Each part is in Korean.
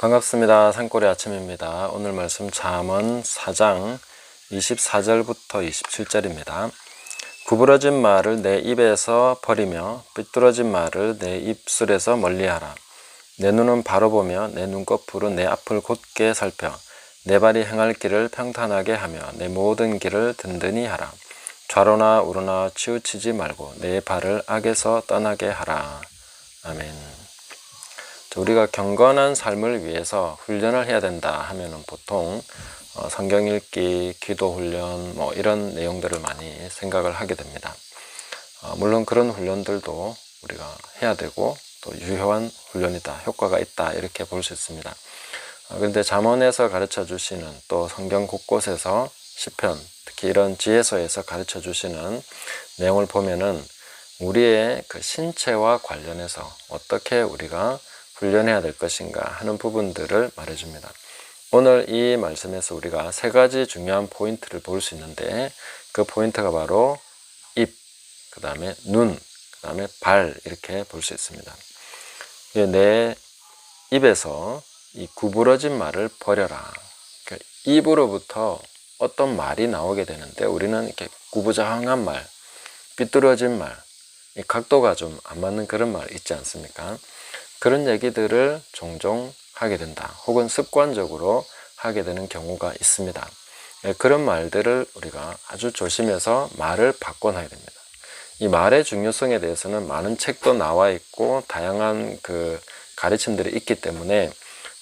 반갑습니다. 산골의 아침입니다. 오늘 말씀 잠언 4장 24절부터 27절입니다. 구부러진 말을 내 입에서 버리며 삐뚤어진 말을 내 입술에서 멀리하라. 내 눈은 바로 보며 내 눈꺼풀로 내 앞을 곧게 살펴 내 발이 행할 길을 평탄하게 하며 내 모든 길을 든든히 하라. 좌로나 우로나 치우치지 말고 내 발을 악에서 떠나게 하라. 아멘. 우리가 경건한 삶을 위해서 훈련을 해야 된다 하면은 보통 성경 읽기, 기도 훈련 이런 내용들을 많이 생각을 하게 됩니다. 물론 그런 훈련들도 우리가 해야 되고 또 유효한 훈련이다, 효과가 있다 이렇게 볼 수 있습니다. 그런데 잠언에서 가르쳐 주시는 또 성경 곳곳에서 시편, 특히 이런 지혜서에서 가르쳐 주시는 내용을 보면은 우리의 그 신체와 관련해서 어떻게 우리가 훈련해야 될 것인가 하는 부분들을 말해줍니다. 오늘 이 말씀에서 우리가 세 가지 중요한 포인트를 볼 수 있는데 그 포인트가 바로 입, 그 다음에 눈, 그 다음에 발 이렇게 볼 수 있습니다. 내 입에서 이 구부러진 말을 버려라. 그러니까 입으로부터 어떤 말이 나오게 되는데 우리는 이렇게 구부정한 말, 삐뚤어진 말, 이 각도가 좀 안 맞는 그런 말 있지 않습니까? 그런 얘기들을 종종 하게 된다. 혹은 습관적으로 하게 되는 경우가 있습니다. 그런 말들을 우리가 아주 조심해서 말을 바꿔놔야 됩니다. 이 말의 중요성에 대해서는 많은 책도 나와 있고 다양한 그 가르침들이 있기 때문에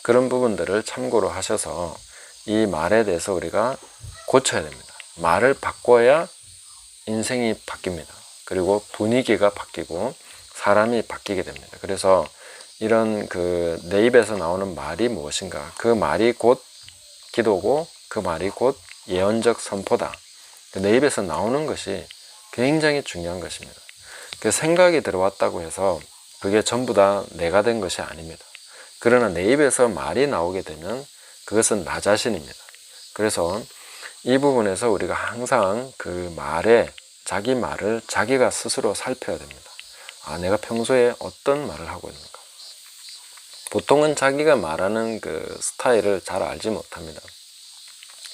그런 부분들을 참고로 하셔서 이 말에 대해서 우리가 고쳐야 됩니다. 말을 바꿔야 인생이 바뀝니다. 그리고 분위기가 바뀌고 사람이 바뀌게 됩니다. 그래서 이런 내 입에서 나오는 말이 무엇인가? 그 말이 곧 기도고 그 말이 곧 예언적 선포다. 내 입에서 나오는 것이 굉장히 중요한 것입니다. 그 생각이 들어왔다고 해서 그게 전부 다 내가 된 것이 아닙니다. 그러나 내 입에서 말이 나오게 되면 그것은 나 자신입니다. 그래서 이 부분에서 우리가 항상 그 자기 말을 자기가 스스로 살펴야 됩니다. 내가 평소에 어떤 말을 하고 있는가? 보통은 자기가 말하는 그 스타일을 잘 알지 못합니다.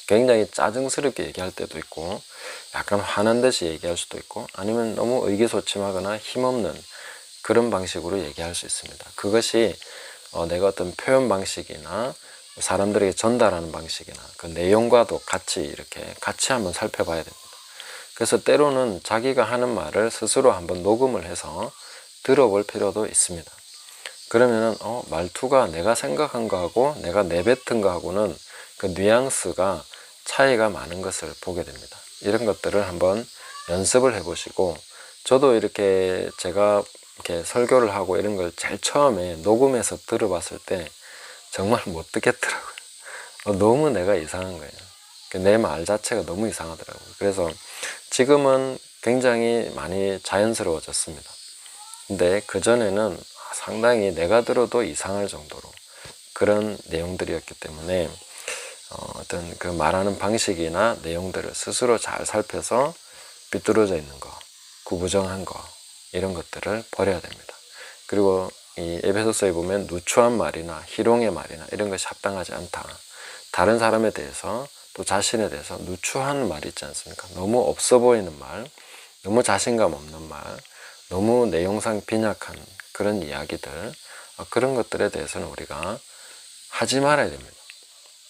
굉장히 짜증스럽게 얘기할 때도 있고 약간 화난 듯이 얘기할 수도 있고 아니면 너무 의기소침하거나 힘없는 그런 방식으로 얘기할 수 있습니다. 그것이 내가 어떤 표현 방식이나 사람들에게 전달하는 방식이나 그 내용과도 같이 한번 살펴봐야 됩니다. 그래서 때로는 자기가 하는 말을 스스로 한번 녹음을 해서 들어볼 필요도 있습니다. 그러면은 말투가 내가 생각한 거하고 내가 내뱉은 거하고는 그 뉘앙스가 차이가 많은 것을 보게 됩니다. 이런 것들을 한번 연습을 해보시고 저도 제가 이렇게 설교를 하고 이런 걸 제일 처음에 녹음해서 들어봤을 때 정말 못 듣겠더라고요. 너무 내가 이상한 거예요. 내 말 자체가 너무 이상하더라고요. 그래서 지금은 굉장히 많이 자연스러워졌습니다. 근데 그전에는 상당히 내가 들어도 이상할 정도로 그런 내용들이었기 때문에 어떤 그 말하는 방식이나 내용들을 스스로 잘 살펴서 삐뚤어져 있는 거, 구부정한 거 이런 것들을 버려야 됩니다. 그리고 이 에베소서에 보면 누추한 말이나 희롱의 말이나 이런 것이 합당하지 않다. 다른 사람에 대해서 또 자신에 대해서 누추한 말이 있지 않습니까? 너무 없어 보이는 말, 너무 자신감 없는 말, 너무 내용상 빈약한 그런 이야기들, 그런 것들에 대해서는 우리가 하지 말아야 됩니다.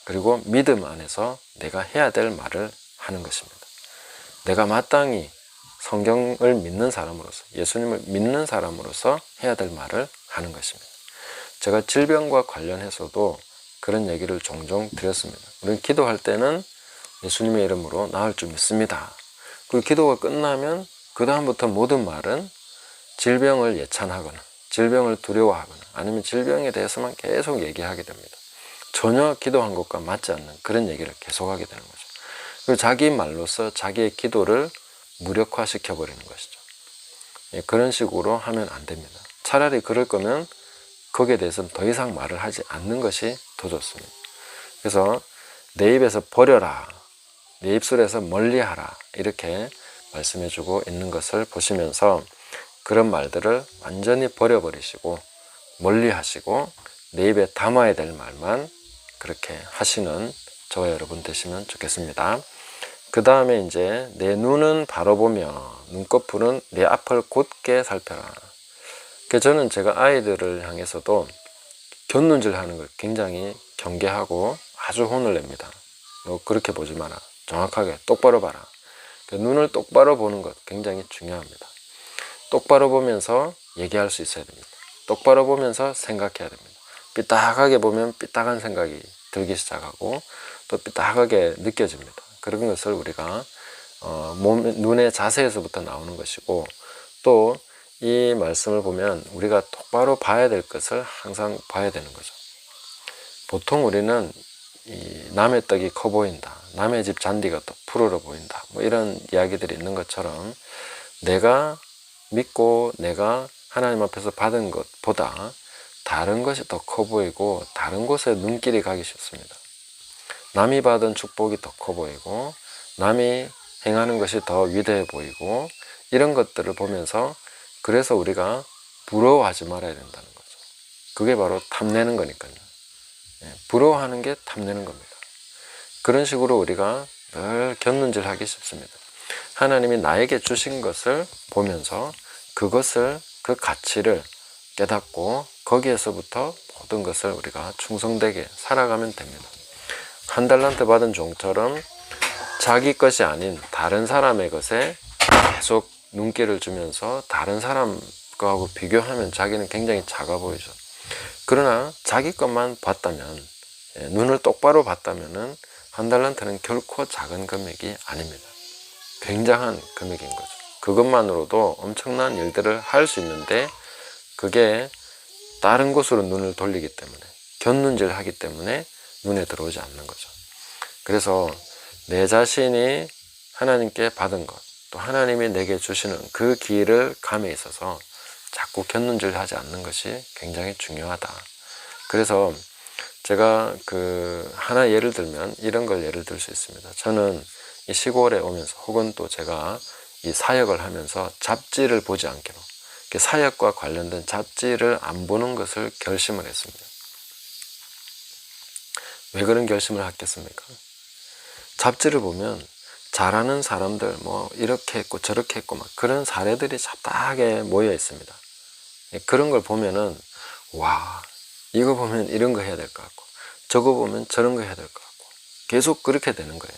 그리고 믿음 안에서 내가 해야 될 말을 하는 것입니다. 내가 마땅히 성경을 믿는 사람으로서, 예수님을 믿는 사람으로서 해야 될 말을 하는 것입니다. 제가 질병과 관련해서도 그런 얘기를 종종 드렸습니다. 우리는 기도할 때는 예수님의 이름으로 나을 줄 믿습니다. 그리고 기도가 끝나면 그 다음부터 모든 말은 질병을 예찬하거나 질병을 두려워하거나 아니면 질병에 대해서만 계속 얘기하게 됩니다. 전혀 기도한 것과 맞지 않는 그런 얘기를 계속하게 되는 거죠. 그리고 자기 말로서 자기의 기도를 무력화시켜 버리는 것이죠. 그런 식으로 하면 안 됩니다. 차라리 그럴 거면 거기에 대해서는 더 이상 말을 하지 않는 것이 더 좋습니다. 그래서 내 입에서 버려라, 내 입술에서 멀리하라 이렇게 말씀해주고 있는 것을 보시면서 그런 말들을 완전히 버려버리시고 멀리하시고 내 입에 담아야 될 말만 그렇게 하시는 저와 여러분 되시면 좋겠습니다. 그 다음에 이제 내 눈은 바로 보며 눈꺼풀은 내 앞을 곧게 살펴라. 저는 제가 아이들을 향해서도 곁눈질 하는 걸 굉장히 경계하고 아주 혼을 냅니다. 너 그렇게 보지 마라. 정확하게 똑바로 봐라. 눈을 똑바로 보는 것 굉장히 중요합니다. 똑바로 보면서 얘기할 수 있어야 됩니다. 똑바로 보면서 생각해야 됩니다. 삐딱하게 보면 삐딱한 생각이 들기 시작하고 또 삐딱하게 느껴집니다. 그런 것을 우리가 눈의 자세에서부터 나오는 것이고, 또 이 말씀을 보면 우리가 똑바로 봐야 될 것을 항상 봐야 되는 거죠. 보통 우리는 이 남의 떡이 커 보인다, 남의 집 잔디가 또 푸르러 보인다, 뭐 이런 이야기들이 있는 것처럼 내가 믿고 내가 하나님 앞에서 받은 것보다 다른 것이 더 커 보이고 다른 곳에 눈길이 가기 쉽습니다. 남이 받은 축복이 더 커 보이고 남이 행하는 것이 더 위대해 보이고, 이런 것들을 보면서 그래서 우리가 부러워하지 말아야 된다는 거죠. 그게 바로 탐내는 거니까요. 부러워하는 게 탐내는 겁니다. 그런 식으로 우리가 늘 곁눈질하기 쉽습니다. 하나님이 나에게 주신 것을 보면서 그것을, 그 가치를 깨닫고 거기에서부터 모든 것을 우리가 충성되게 살아가면 됩니다. 한 달란트 받은 종처럼 자기 것이 아닌 다른 사람의 것에 계속 눈길을 주면서 다른 사람 거하고 비교하면 자기는 굉장히 작아 보이죠. 그러나 자기 것만 봤다면, 눈을 똑바로 봤다면은 한 달란트는 결코 작은 금액이 아닙니다. 굉장한 금액인 거죠. 그것만으로도 엄청난 일들을 할 수 있는데, 그게 다른 곳으로 눈을 돌리기 때문에, 곁눈질 하기 때문에 눈에 들어오지 않는 거죠. 그래서 내 자신이 하나님께 받은 것, 또 하나님이 내게 주시는 그 길을 감에 있어서 자꾸 곁눈질 하지 않는 것이 굉장히 중요하다. 그래서 제가 하나 예를 들면 이런 걸 예를 들 수 있습니다. 저는 이 시골에 오면서, 혹은 또 제가 이 사역을 하면서 잡지를 보지 않기로, 사역과 관련된 잡지를 안 보는 것을 결심을 했습니다. 왜 그런 결심을 했겠습니까? 잡지를 보면 잘하는 사람들 뭐 이렇게 했고 저렇게 했고 막 그런 사례들이 잡다하게 모여 있습니다. 그런 걸 보면은 와, 이거 보면 이런 거 해야 될 것 같고 저거 보면 저런 거 해야 될 것 같고 계속 그렇게 되는 거예요.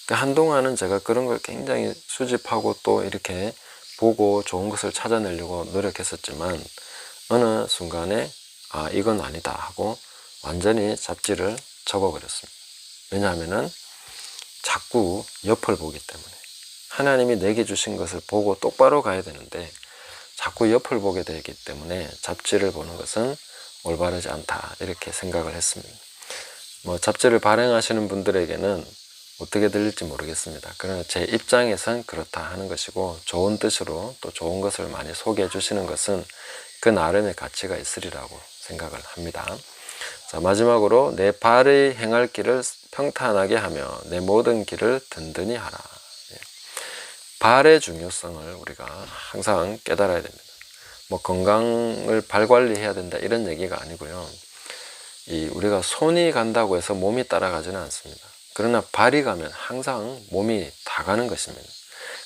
한동안은 제가 그런 걸 굉장히 수집하고 또 이렇게 보고 좋은 것을 찾아내려고 노력했었지만, 어느 순간에 이건 아니다 하고 완전히 잡지를 접어버렸습니다. 왜냐하면은 자꾸 옆을 보기 때문에, 하나님이 내게 주신 것을 보고 똑바로 가야 되는데 자꾸 옆을 보게 되기 때문에 잡지를 보는 것은 올바르지 않다, 이렇게 생각을 했습니다. 뭐 잡지를 발행하시는 분들에게는 어떻게 들릴지 모르겠습니다. 그러나 제 입장에선 그렇다 하는 것이고, 좋은 뜻으로 또 좋은 것을 많이 소개해 주시는 것은 그 나름의 가치가 있으리라고 생각을 합니다. 자, 마지막으로 내 발의 행할 길을 평탄하게 하며 내 모든 길을 든든히 하라. 발의 중요성을 우리가 항상 깨달아야 됩니다. 뭐 건강을 발 관리해야 된다 이런 얘기가 아니고요. 우리가 손이 간다고 해서 몸이 따라가지는 않습니다. 그러나 발이 가면 항상 몸이 다 가는 것입니다.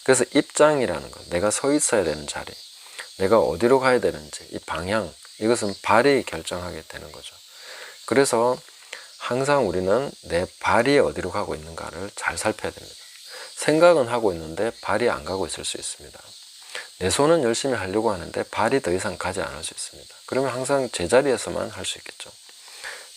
그래서 입장이라는 것, 내가 서 있어야 되는 자리, 내가 어디로 가야 되는지 이 방향, 이것은 발이 결정하게 되는 거죠. 그래서 항상 우리는 내 발이 어디로 가고 있는가를 잘 살펴야 됩니다. 생각은 하고 있는데 발이 안 가고 있을 수 있습니다. 내 손은 열심히 하려고 하는데 발이 더 이상 가지 않을 수 있습니다. 그러면 항상 제자리에서만 할 수 있겠죠.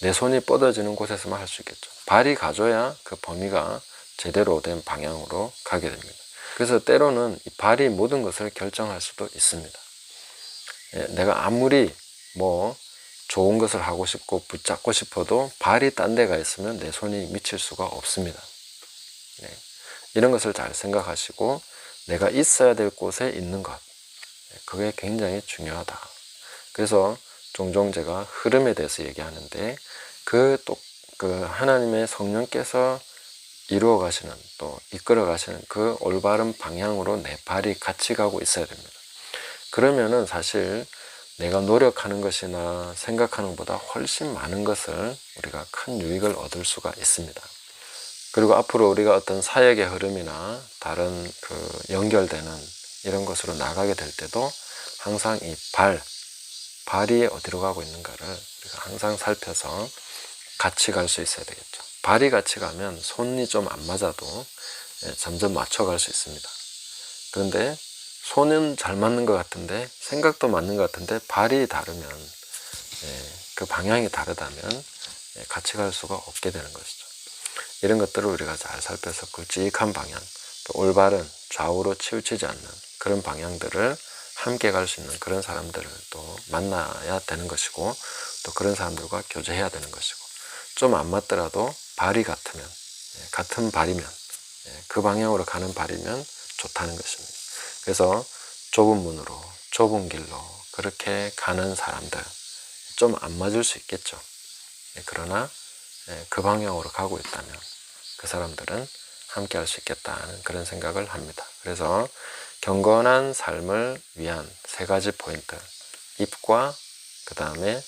내 손이 뻗어지는 곳에서만 할 수 있겠죠. 발이 가줘야 그 범위가 제대로 된 방향으로 가게 됩니다. 그래서 때로는 이 발이 모든 것을 결정할 수도 있습니다. 내가 아무리 뭐 좋은 것을 하고 싶고 붙잡고 싶어도 발이 딴 데가 있으면 내 손이 미칠 수가 없습니다. 이런 것을 잘 생각하시고 내가 있어야 될 곳에 있는 것, 그게 굉장히 중요하다. 그래서 종종 제가 흐름에 대해서 얘기하는데 그 하나님의 성령께서 이루어 가시는, 또 이끌어 가시는 그 올바른 방향으로 내 발이 같이 가고 있어야 됩니다. 그러면은 사실 내가 노력하는 것이나 생각하는 것보다 훨씬 많은 것을 우리가 큰 유익을 얻을 수가 있습니다. 그리고 앞으로 우리가 어떤 사역의 흐름이나 다른 연결되는 이런 것으로 나가게 될 때도 항상 이 발이 어디로 가고 있는가를 우리가 항상 살펴서 같이 갈 수 있어야 되겠죠. 발이 같이 가면 손이 좀 안 맞아도 점점 맞춰갈 수 있습니다. 그런데 손은 잘 맞는 것 같은데 생각도 맞는 것 같은데 발이 다르면 그 방향이 다르다면 같이 갈 수가 없게 되는 것이죠. 이런 것들을 우리가 잘 살펴서 굵직한 방향, 또 올바른 좌우로 치우치지 않는 그런 방향들을 함께 갈 수 있는 그런 사람들을 또 만나야 되는 것이고, 또 그런 사람들과 교제해야 되는 것이고, 좀 안 맞더라도 발이 같으면, 같은 발이면, 그 방향으로 가는 발이면 좋다는 것입니다. 그래서 좁은 문으로, 좁은 길로 그렇게 가는 사람들, 좀 안 맞을 수 있겠죠. 그러나 그 방향으로 가고 있다면 그 사람들은 함께 할 수 있겠다는 그런 생각을 합니다. 그래서 경건한 삶을 위한 3가지 포인트, 입과 그 다음에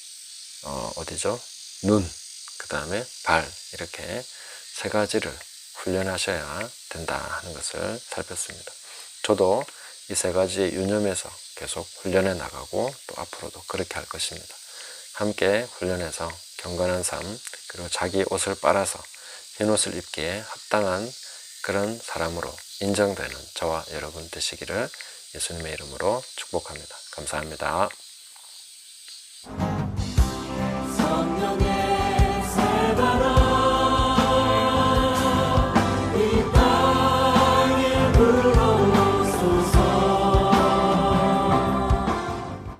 어디죠? 눈, 그 다음에 발, 이렇게 3가지를 훈련하셔야 된다 하는 것을 살폈습니다. 저도 이 3가지 유념해서 계속 훈련해 나가고 또 앞으로도 그렇게 할 것입니다. 함께 훈련해서 경건한 삶, 그리고 자기 옷을 빨아서 흰 옷을 입기에 합당한 그런 사람으로 인정되는 저와 여러분 되시기를 예수님의 이름으로 축복합니다. 감사합니다.